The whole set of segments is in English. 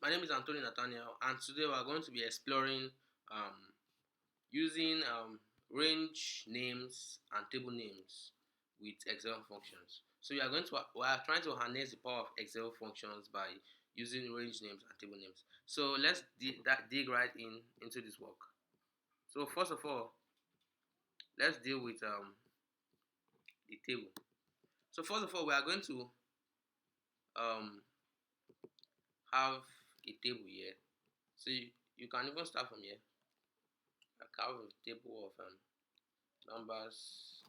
My name is Anthony Nathaniel, and today we are going to be exploring um, using range names and table names with Excel functions. So we are trying to harness the power of Excel functions by using range names and table names. So let's dig right into this work. So first of all, let's deal with the table. So first of all, we are going to um, have a table here. So you can even start from here. I have a table of numbers,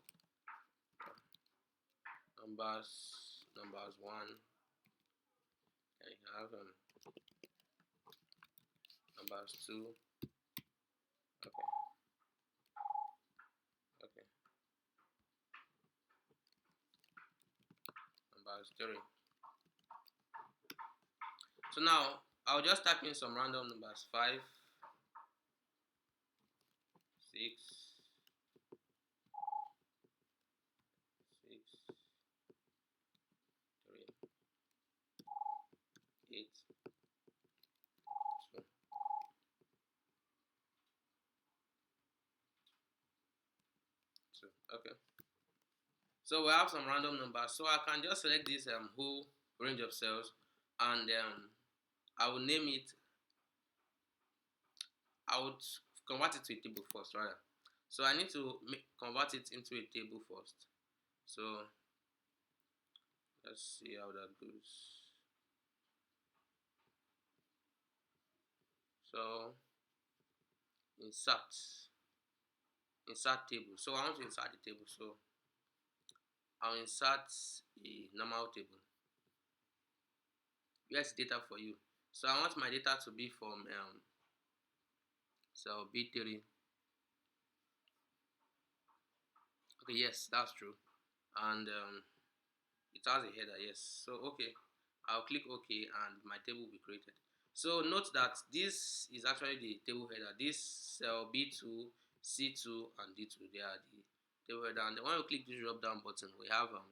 numbers one. I have numbers two. Okay, okay, numbers three. So now I'll just type in some random numbers: five, six, six, three, eight, two, two. Okay. So we have some random numbers. So I can just select this whole range of cells, and I will name it. I would convert it to a table first, rather. So I need to convert it into a table first. So let's see how that goes. So insert table. So I want to insert the table. So I'll insert a normal table. Here's data for you. So I want my data to be from cell B3. Okay, yes, that's true. And it has a header, yes. So okay, I'll click OK and my table will be created. So note that this is actually the table header. This cell B2, C2, and D2, they are the table header. And when we click this drop down button, we have a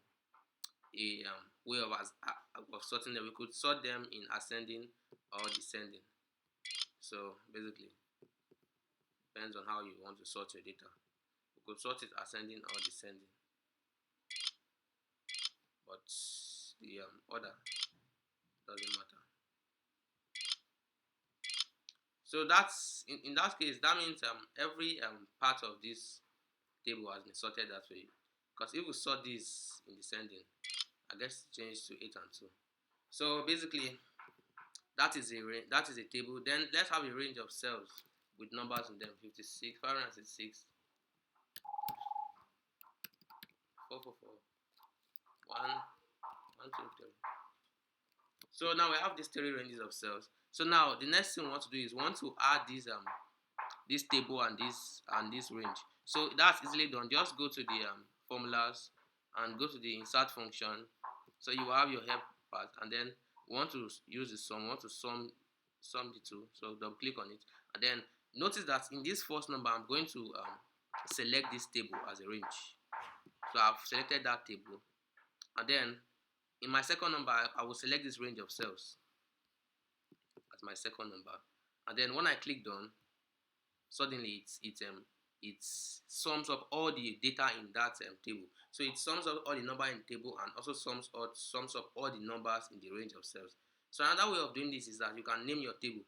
way of sorting them. We could sort them in ascending or descending. So basically, depends on how you want to sort your data. We could sort it ascending or descending, but the order doesn't matter. So that's in that case, that means every part of this table has been sorted that way. Because if we sort this in descending, I guess it changed to 8 and 2. So basically, that is a table. Then let's have a range of cells with numbers in them: 56, 566, 444, 1, 1, 2, 3. So now we have these three ranges of cells. So now the next thing we want to do is we want to add this table and this range. So that's easily done. Just go to the formulas and go to the insert function. So you will have your help part, and then we want to use the sum. We want to sum the two. So double click on it, and then notice that in this first number, I'm going to select this table as a range. So I've selected that table, and then in my second number, I will select this range of cells as my second number, and then when I click done, suddenly it sums up all the data in that table. So it sums up all the number in the table and also sums up all the numbers in the range of cells. So another way of doing this is that you can name your table.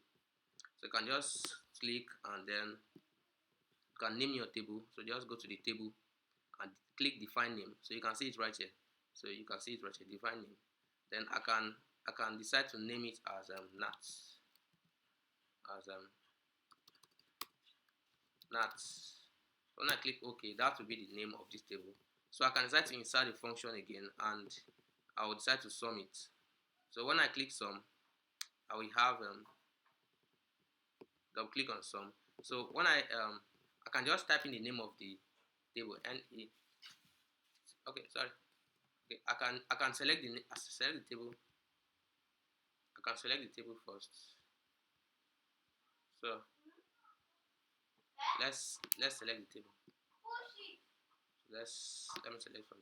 So you can just click and then you can name your table. So just go to the table and click define name. So you can see it right here. So you can see it right here, define name. Then I can decide to name it as nuts, as nuts. So when I click OK, that will be the name of this table. So I can decide to insert the function again, and I will decide to sum it. So when I click sum, I will have double click on sum. So when I can just type in the name of the table, NA. Okay, sorry. Okay, I can select the table. I can select the table first. So let's select the table. Let me select from.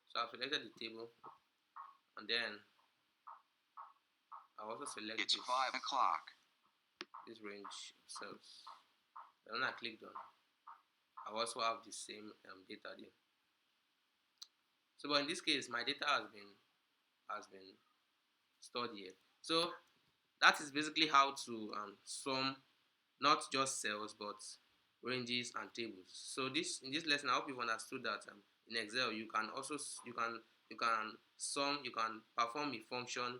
So So I've selected the table, and then I'll also select It's 5 o'clock. This range of cells. And when I click done, I also have the same data there. So, but in this case, my data has been stored here. So that is basically how to sum not just cells but ranges and tables. So this in this lesson, I hope you've understood that in Excel you can also you can perform a function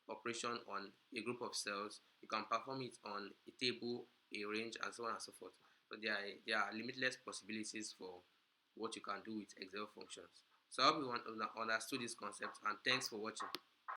operation on a group of cells. You can perform it on a table, a range, and so on and so forth. So there are limitless possibilities for what you can do with Excel functions. So I hope you understood this concept, and thanks for watching.